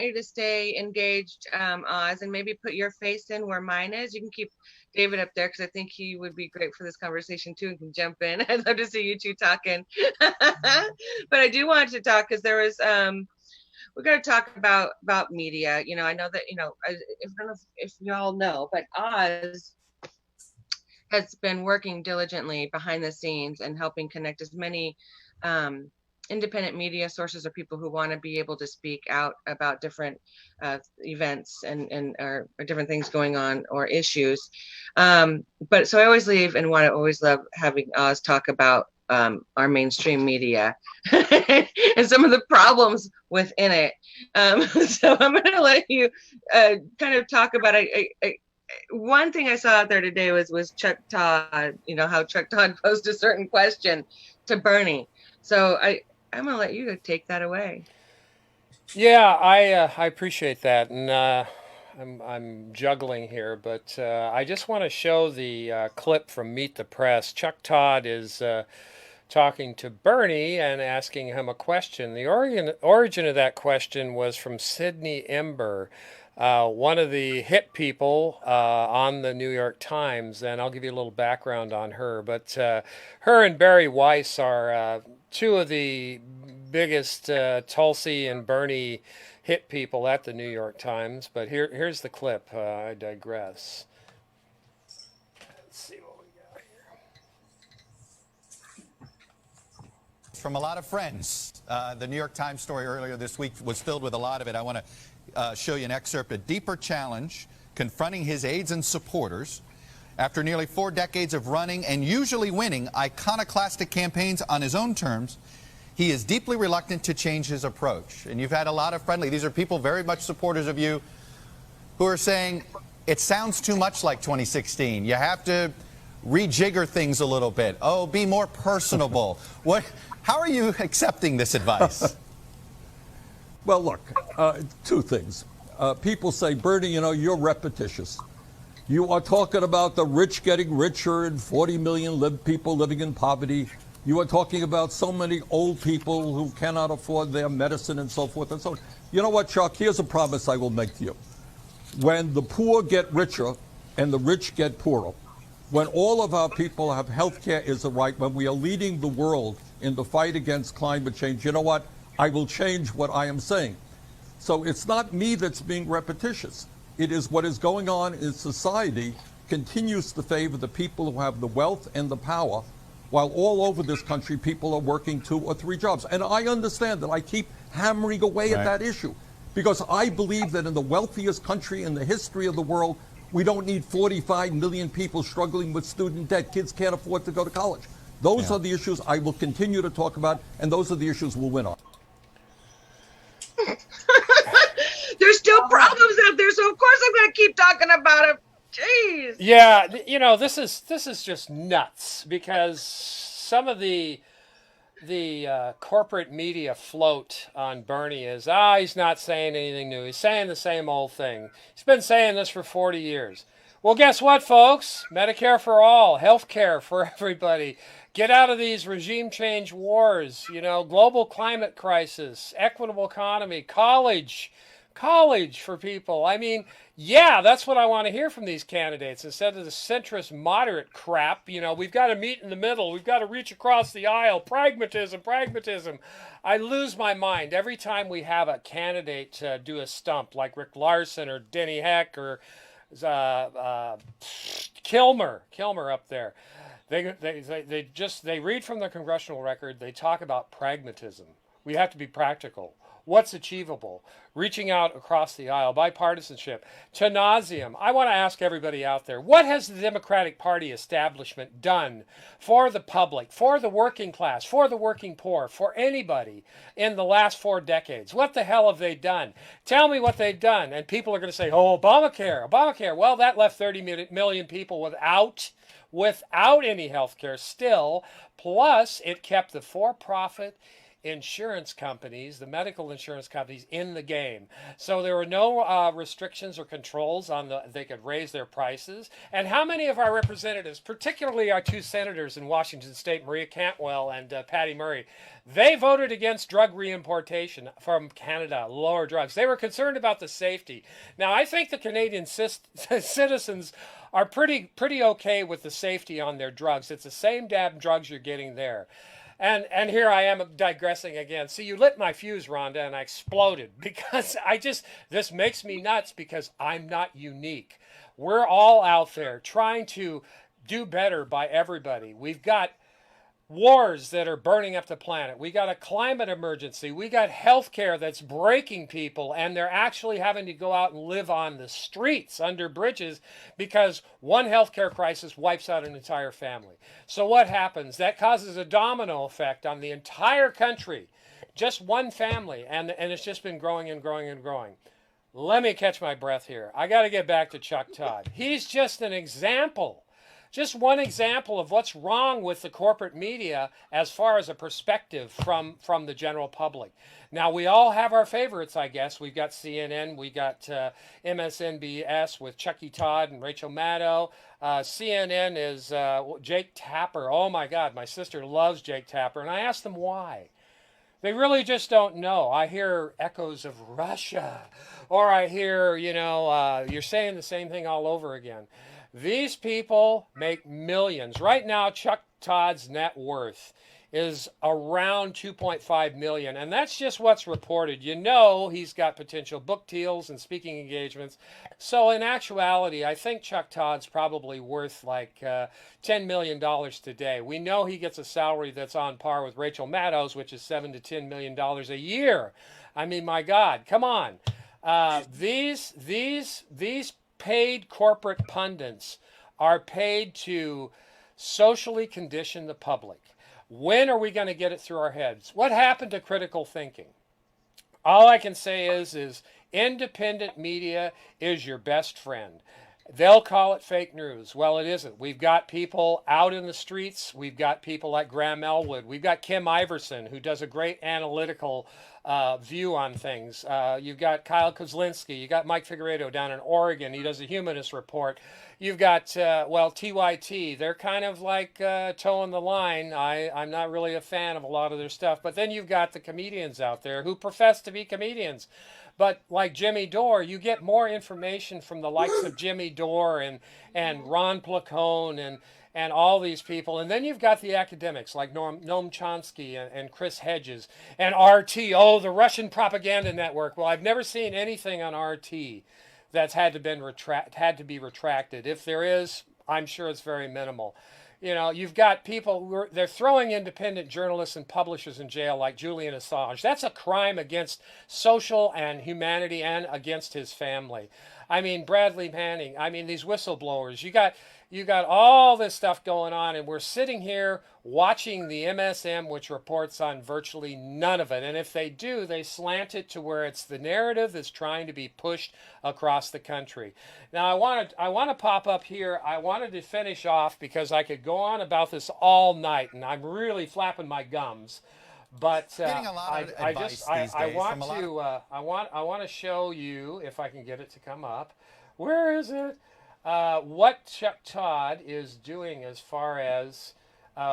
you to stay engaged, Oz, and maybe put your face in where mine is. You can keep David up there because I think he would be great for this conversation too and can jump in. I'd love to see you two talking. But I do want to talk because there was we're going to talk about media. I know that if I don't know if y'all know, but Oz has been working diligently behind the scenes and helping connect as many um, independent media sources or people who want to be able to speak out about different events or different things going on or issues. But so I always leave and want to always love having Oz talk about our mainstream media and some of the problems within it. So I'm going to let you kind of talk about one thing I saw out there today was Chuck Todd, how Chuck Todd posed a certain question to Bernie. So I'm gonna let you take that away. Yeah, I appreciate that, and I'm juggling here, but I just want to show the clip from Meet the Press. Chuck Todd is talking to Bernie and asking him a question. The origin of that question was from Sydney Ember, one of the hit people on the New York Times, and I'll give you a little background on her. But her and Barry Weiss are two of the biggest Tulsi and Bernie hit people at the New York Times. But here's the clip. I digress. Let's see what we got here. From a lot of friends. The New York Times story earlier this week was filled with a lot of it. I want to show you an excerpt, a deeper challenge confronting his aides and supporters. After nearly 4 decades of running and usually winning iconoclastic campaigns on his own terms, he is deeply reluctant to change his approach. And you've had a lot of these are people very much supporters of you who are saying it sounds too much like 2016. You have to rejigger things a little bit. Oh, be more personable. How are you accepting this advice? Well, look, two things. People say, Bernie, you're repetitious. You are talking about the rich getting richer and 40 million people living in poverty. You are talking about so many old people who cannot afford their medicine and so forth and so on. You know what, Chuck? Here's a promise I will make to you. When the poor get richer and the rich get poorer, when all of our people have health care is a right, when we are leading the world in the fight against climate change, you know what? I will change what I am saying. So it's not me that's being repetitious. It is what is going on in society continues to favor the people who have the wealth and the power, while all over this country people are working 2 or 3 jobs. And I understand that I keep hammering away at that issue because I believe that in the wealthiest country in the history of the world, we don't need 45 million people struggling with student debt. Kids can't afford to go to college. Those are the issues I will continue to talk about, and those are the issues we'll win on. There's still problems out there, so of course I'm going to keep talking about it. Jeez. Yeah, this is just nuts because some of the corporate media float on Bernie is, he's not saying anything new. He's saying the same old thing. He's been saying this for 40 years. Well, guess what, folks? Medicare for all, health care for everybody. Get out of these regime change wars, global climate crisis, equitable economy, college for people. I mean, yeah, that's what I want to hear from these candidates instead of the centrist moderate crap. We've got to meet in the middle. We've got to reach across the aisle. Pragmatism. I lose my mind every time we have a candidate do a stump like Rick Larson or Denny Heck or Kilmer up there. They read from the congressional record. They talk about pragmatism. We have to be practical. What's achievable? Reaching out across the aisle, bipartisanship, to nauseam. I want to ask everybody out there, what has the Democratic Party establishment done for the public, for the working class, for the working poor, for anybody in the last 4 decades? What the hell have they done? Tell me what they've done. And people are going to say, oh, Obamacare. Well, that left 30 million people without any health care still. Plus, it kept the for-profit insurance companies, the medical insurance companies, in the game. So there were no restrictions or controls on they could raise their prices. And how many of our representatives, particularly our two senators in Washington State, Maria Cantwell and Patty Murray, they voted against drug reimportation from Canada, lower drugs. They were concerned about the safety. Now, I think the Canadian citizens are pretty okay with the safety on their drugs. It's the same damn drugs you're getting there. And here I am digressing again. See, you lit my fuse, Rhonda, and I exploded because this makes me nuts because I'm not unique. We're all out there trying to do better by everybody. We've got wars that are burning up the planet. We got a climate emergency. We got healthcare that's breaking people, and they're actually having to go out and live on the streets under bridges because one healthcare crisis wipes out an entire family. So what happens? That causes a domino effect on the entire country. Just one family, and it's just been growing and growing and growing. Let me catch my breath here. I got to get back to Chuck Todd. He's just an example. Just one example of what's wrong with the corporate media as far as a perspective from the general public. Now, we all have our favorites, I guess. We've got CNN, we got MSNBS with Chucky Todd and Rachel Maddow. CNN is Jake Tapper. Oh, my God, my sister loves Jake Tapper, and I asked them why. They really just don't know. I hear echoes of Russia, or I hear, you're saying the same thing all over again. These people make millions. Right now, Chuck Todd's net worth is around $2.5 million, and that's just what's reported. He's got potential book deals and speaking engagements. So in actuality, I think Chuck Todd's probably worth like $10 million today. We know he gets a salary that's on par with Rachel Maddow's, which is $7 to $10 million a year. I mean, my God, come on. These paid corporate pundits are paid to socially condition the public. When are we going to get it through our heads? What happened to critical thinking? All I can say is independent media is your best friend. They'll call it fake news. Well, it isn't. We've got people out in the streets. We've got people like Graham Elwood. We've got Kim Iverson, who does a great analytical view on things. You've got Kyle Kozlinski. You got Mike Figueredo down in Oregon. He does a humanist report. You've got, TYT. They're kind of like towing the line. I'm not really a fan of a lot of their stuff. But then you've got the comedians out there who profess to be comedians. But like Jimmy Dore, you get more information from the likes of Jimmy Dore and Ron Placone and all these people. And then you've got the academics like Noam Chomsky and Chris Hedges and RT. Oh, the Russian propaganda network. Well, I've never seen anything on RT that's had to be retracted. If there is, I'm sure it's very minimal. You've got people, they're throwing independent journalists and publishers in jail like Julian Assange. That's a crime against social and humanity and against his family. I mean, Bradley Manning, these whistleblowers. You got all this stuff going on, and we're sitting here watching the MSM, which reports on virtually none of it. And if they do, they slant it to where it's the narrative that's trying to be pushed across the country. Now, I want to pop up here. I wanted to finish off because I could go on about this all night, and I'm really flapping my gums. But I want to show you, if I can get it to come up. Where is it? What Chuck Todd is doing as far as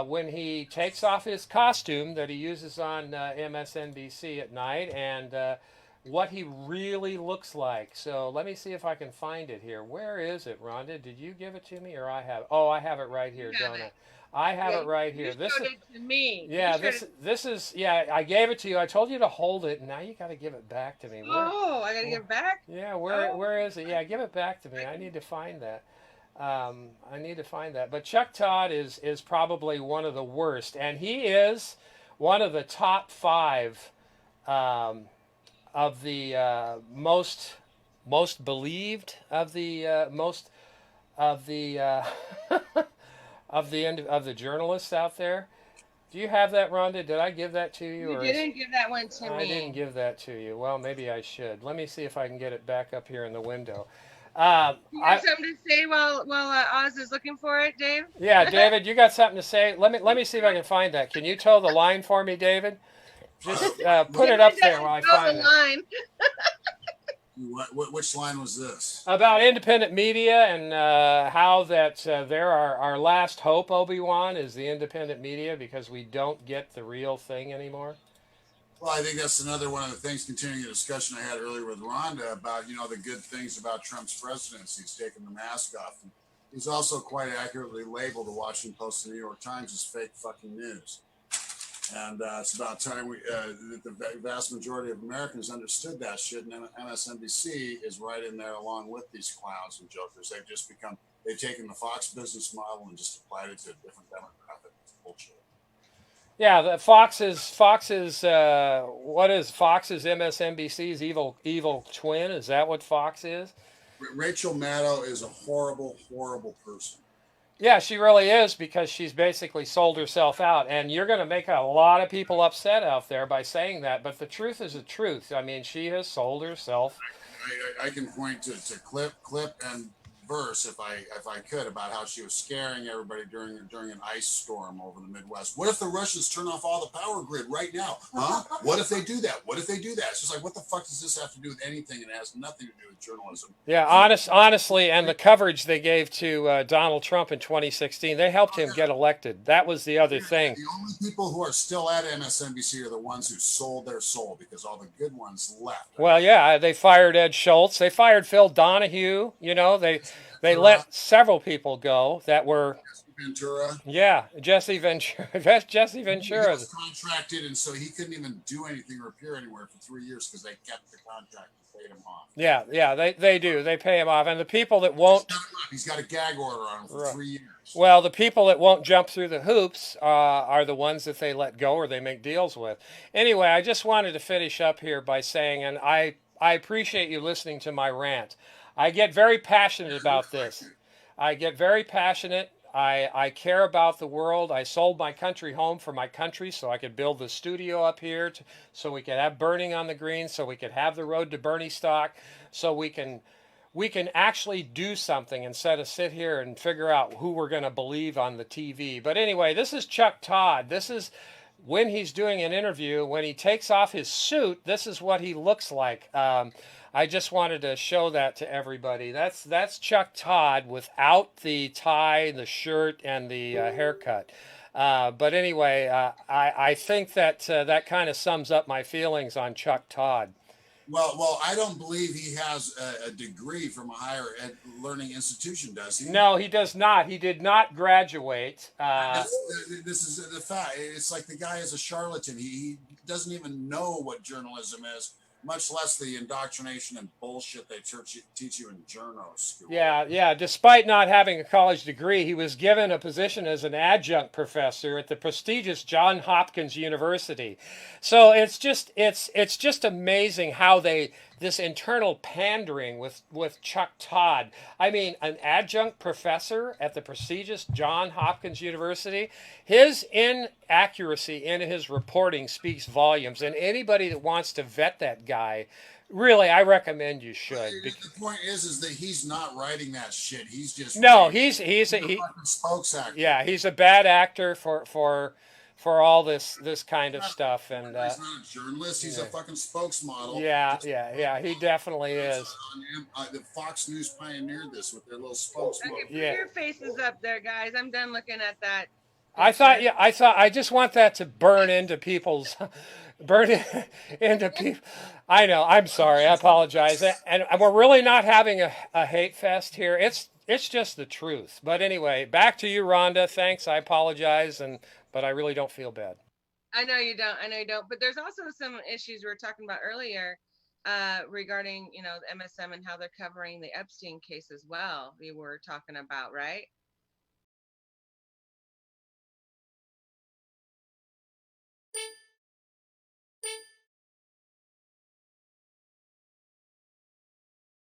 when he takes off his costume that he uses on MSNBC at night and what he really looks like. So let me see if I can find it here. Where is it, Rhonda? Did you give it to me or I have? Oh, I have it right here, don't I? I have it right here. You showed it to me. Yeah, this is I gave it to you. I told you to hold it, and now you got to give it back to me. I got to give it back? Yeah, where is it? Yeah, give it back to me. I need to find that. But Chuck Todd is probably one of the worst, and he is one of the top 5 of the most believed of the of the journalists out there. Do you have that, Rhonda? Did I give that to you? You didn't give that one to me. I didn't give that to you. Well, maybe I should. Let me see if I can get it back up here in the window. You have something to say while Oz is looking for it, Dave? Yeah, David, you got something to say? Let me see if I can find that. Can you toe the line for me, David? Just put it up there while I find it. Line. Which line was this? About independent media and how that they're our last hope, Obi-Wan, is the independent media because we don't get the real thing anymore. Well, I think that's another one of the things, continuing the discussion I had earlier with Rhonda about, the good things about Trump's presidency. He's taken the mask off. And he's also quite accurately labeled the Washington Post and the New York Times as fake fucking news. And it's about time the vast majority of Americans understood that shit. And MSNBC is right in there along with these clowns and jokers. They've taken the Fox business model and just applied it to a different demographic. It's bullshit. Yeah, the Fox is what is Fox is MSNBC's evil twin? Is that what Fox is? Rachel Maddow is a horrible, horrible person. Yeah, she really is because she's basically sold herself out. And you're going to make a lot of people upset out there by saying that. But the truth is the truth. I mean, she has sold herself. I can point to clip and verse if I could about how she was scaring everybody during an ice storm over the Midwest. What if the Russians turn off all the power grid right now? Huh? What if they do that? What if they do that? It's just like, what the fuck does this have to do with anything? And it has nothing to do with journalism. Yeah, honestly, and the coverage they gave to Donald Trump in 2016, they helped him get elected. That was the other thing. The only people who are still at MSNBC are the ones who sold their soul because all the good ones left. Well, yeah, they fired Ed Schultz. They fired Phil Donahue. They let several people go that were Ventura. Yeah, Jesse Ventura. Jesse Ventura. He was contracted, and so he couldn't even do anything or appear anywhere for 3 years because they kept the contract and paid him off. Yeah, they do. They pay him off, and the people that won't. He's got a gag order on him for 3 years. Well, the people that won't jump through the hoops are the ones that they let go or they make deals with. Anyway, I just wanted to finish up here by saying, and I appreciate you listening to my rant. I get very passionate about this. I get very passionate. I care about the world. I sold my country home for my country so I could build the studio up here so we could have Burning on the Green, so we could have the road to Bernie stock, so we can actually do something instead of sit here and figure out who we're going to believe on the TV. But anyway, this is Chuck Todd. This is when he's doing an interview. When he takes off his suit, this is what he looks like. I just wanted to show that to everybody. That's Chuck Todd without the tie, the shirt, and the haircut. But anyway, I think that that kind of sums up my feelings on Chuck Todd. Well, I don't believe he has a degree from a higher ed learning institution, does he? No, he does not. He did not graduate. This is the fact. It's like the guy is a charlatan. He doesn't even know what journalism is, much less the indoctrination and bullshit they teach you in journo school. Yeah. Despite not having a college degree, he was given a position as an adjunct professor at the prestigious Johns Hopkins University. So it's just amazing how this internal pandering with Chuck Todd. I mean, an adjunct professor at the prestigious Johns Hopkins University, his inaccuracy in his reporting speaks volumes. And anybody that wants to vet that guy, really, I recommend you should. The point is that he's not writing that shit. He's just he's a fucking spokes actor. Yeah, he's a bad actor for all this kind of stuff. And he's not a journalist. He's a fucking spokesmodel. Yeah, he definitely is. The Fox News pioneered this with their little spokesmodel. Okay, put your faces up there, guys. I'm done looking at that. I just want that to burn into people's. I know. I'm sorry. I apologize. And we're really not having a hate fest here. It's just the truth. But anyway, back to you, Rhonda. Thanks. I apologize, but I really don't feel bad. I know you don't. But there's also some issues we were talking about earlier regarding, the MSM and how they're covering the Epstein case as well. We were talking about, right?